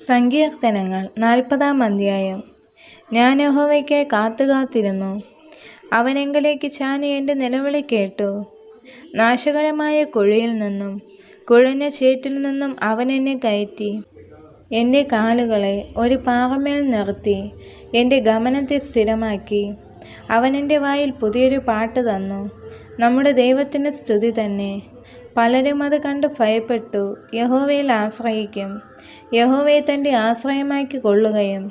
സങ്കീർത്തനങ്ങൾ 40-ാം അധ്യായം. ഞാൻ യഹോവയ്ക്കായി കാത്തിരുന്നു. അവനെങ്കിലേക്ക് ചാഞ്ഞ് എൻ്റെ നിലവിളി കേട്ടു. നാശകരമായ കുഴിയിൽ നിന്നും കുഴഞ്ഞ ചേറ്റിൽ നിന്നും അവൻ എന്നെ കയറ്റി. എൻ്റെ കാലുകളെ ഒരു പാറമേൽ നിർത്തി എൻ്റെ ഗമനത്തെ സ്ഥിരമാക്കി. അവൻ എൻ്റെ വായിൽ പുതിയൊരു പാട്ട് തന്നു, നമ്മുടെ ദൈവത്തിൻ്റെ സ്തുതി തന്നെ. പലരും അത് കണ്ട് ഭയപ്പെട്ടു യഹോവയിൽ ആശ്രയിക്കും. യഹോവയെ തൻ്റെ ആശ്രയമാക്കി കൊള്ളുകയും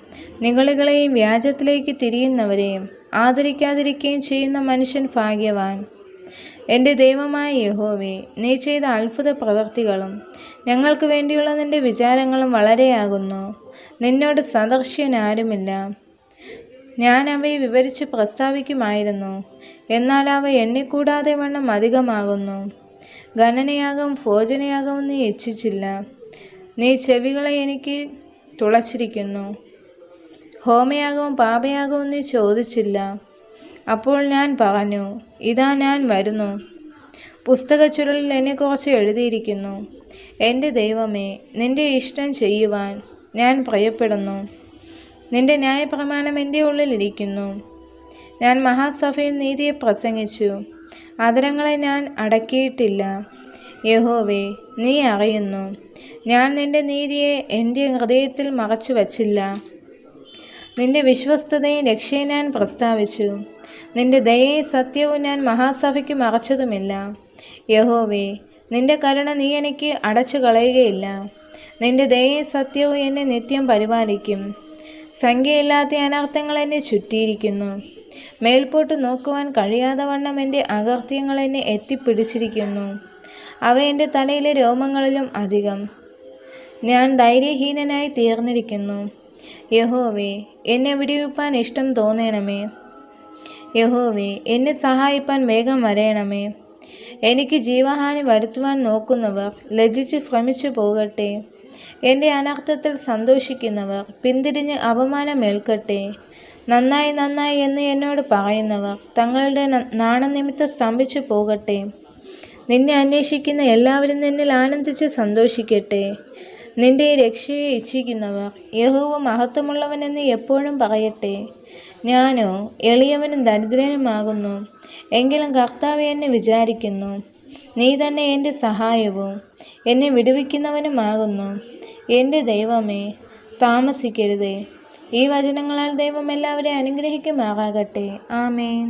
നിഗളികളെയും വ്യാജത്തിലേക്ക് തിരിയുന്നവരെയും ആദരിക്കാതിരിക്കുകയും ചെയ്യുന്ന മനുഷ്യൻ ഭാഗ്യവാൻ. എൻ്റെ ദൈവമായ യഹോവേ, നീ ചെയ്ത അത്ഭുത പ്രവൃത്തികളും ഞങ്ങൾക്ക് വേണ്ടിയുള്ള നിൻ്റെ വിചാരങ്ങളും വളരെയാകുന്നു. നിന്നോട് സദൃശ്യൻ ആരുമില്ല. ഞാൻ അവയെ വിവരിച്ച് പ്രസ്താവിക്കുമായിരുന്നു, എന്നാൽ അവ എണ്ണിക്കൂടാതെ വണ്ണം അധികമാകുന്നു. ഗണനയാകവും ഭോജനയാകവും നീ ഇച്ഛിച്ചില്ല. നീ ചെവികളെ എനിക്ക് തുളച്ചിരിക്കുന്നു. ഹോമയാകവും പാപയാകവും നീ ചോദിച്ചില്ല. അപ്പോൾ ഞാൻ പറഞ്ഞു, ഇതാ ഞാൻ വരുന്നു. പുസ്തകച്ചുരുളിൽ എന്നെക്കുറിച്ച് എഴുതിയിരിക്കുന്നു. എൻ്റെ ദൈവമേ, നിൻ്റെ ഇഷ്ടം ചെയ്യുവാൻ ഞാൻ ഭയപ്പെടുന്നു. നിൻ്റെ ന്യായപ്രമാണം എൻ്റെ ഉള്ളിലിരിക്കുന്നു. ഞാൻ മഹാസഭയിൽ നീതിയെ പ്രസംഗിച്ചു, അധരങ്ങളെ ഞാൻ അടക്കിയിട്ടില്ല. യഹോവേ, നീ അറിയുന്നു, ഞാൻ നിൻ്റെ നീതിയെ എൻ്റെ ഹൃദയത്തിൽ മറച്ചു വച്ചില്ല. നിൻ്റെ വിശ്വസ്തതയും രക്ഷയും ഞാൻ പ്രസ്താവിച്ചു. നിൻ്റെ ദയയും സത്യവും ഞാൻ മഹാസഭയ്ക്ക് മറച്ചതുമില്ല. യഹോവേ, നിൻ്റെ കരുണ നീ എനിക്ക് അടച്ചു കളയുകയില്ല. നിൻ്റെ ദയയും സത്യവും എന്നെ നിത്യം പരിപാലിക്കും. സംഖ്യയില്ലാത്ത അനർത്ഥങ്ങൾ എന്നെ ചുറ്റിയിരിക്കുന്നു. മേൽപോട്ട് നോക്കുവാൻ കഴിയാതെ വണ്ണം എൻ്റെ അകൃത്യങ്ങൾ എന്നെ എത്തിപ്പിടിച്ചിരിക്കുന്നു. അവ എൻ്റെ തലയിലെ രോമങ്ങളിലും അധികം. ഞാൻ ധൈര്യഹീനനായി തീർന്നിരിക്കുന്നു. യഹോവേ, എന്നെ വിടുവിപ്പാൻ ഇഷ്ടം തോന്നണമേ. യഹോവേ, എന്നെ സഹായിപ്പാൻ വേഗം വരയണമേ. എനിക്ക് ജീവഹാനി വരുത്തുവാൻ നോക്കുന്നവർ ലജ്ജിച്ച് ഭ്രമിച്ചു പോകട്ടെ. എൻ്റെ അനർത്ഥത്തിൽ സന്തോഷിക്കുന്നവർ പിന്തിരിഞ്ഞ് അപമാനമേൽക്കട്ടെ. നന്നായി നന്നായി എന്ന് എന്നോട് പറയുന്നവർ തങ്ങളുടെ നാണനിമിത്തം സ്തംഭിച്ചു പോകട്ടെ. നിന്നെ അന്വേഷിക്കുന്ന എല്ലാവരും നിന്നിൽ ആനന്ദിച്ച് സന്തോഷിക്കട്ടെ. നിന്റെ രക്ഷയെ ഇച്ഛിക്കുന്നവർ യഹോവ മഹത്വമുള്ളവനെന്ന് എപ്പോഴും പറയട്ടെ. ഞാനോ എളിയവനും ദരിദ്രനുമാകുന്നു, എങ്കിലും കർത്താവ് എന്നെ വിചാരിക്കുന്നു. നീ തന്നെ എൻ്റെ സഹായവും എന്നെ വിടുവിക്കുന്നവനുമാകുന്നു. എൻ്റെ ദൈവമേ, താമസിക്കരുതേ. ഈ വചനങ്ങളാൽ ദൈവം എല്ലാവരെയും അനുഗ്രഹിക്കുമാറാകട്ടെ. ആമേൻ.